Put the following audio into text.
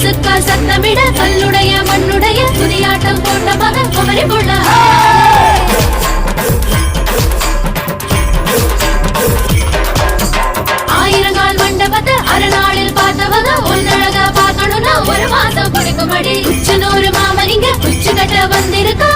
மிசுக்கால் சத்தமிட கல்லுடைய மண்ணுடைய புதியாட்டம் போட்ட மகன் குமரி புள்ள. ஆயிரங்கால் மண்டபத்தை அரைநாளில் பார்த்தவங்க ஒன்னழகா பார்க்கணும்னா ஒரு மாசம் குடிக்கும்படி. உச்சனூறு மாமனிங்க உச்சு கட்ட வந்திருக்கா.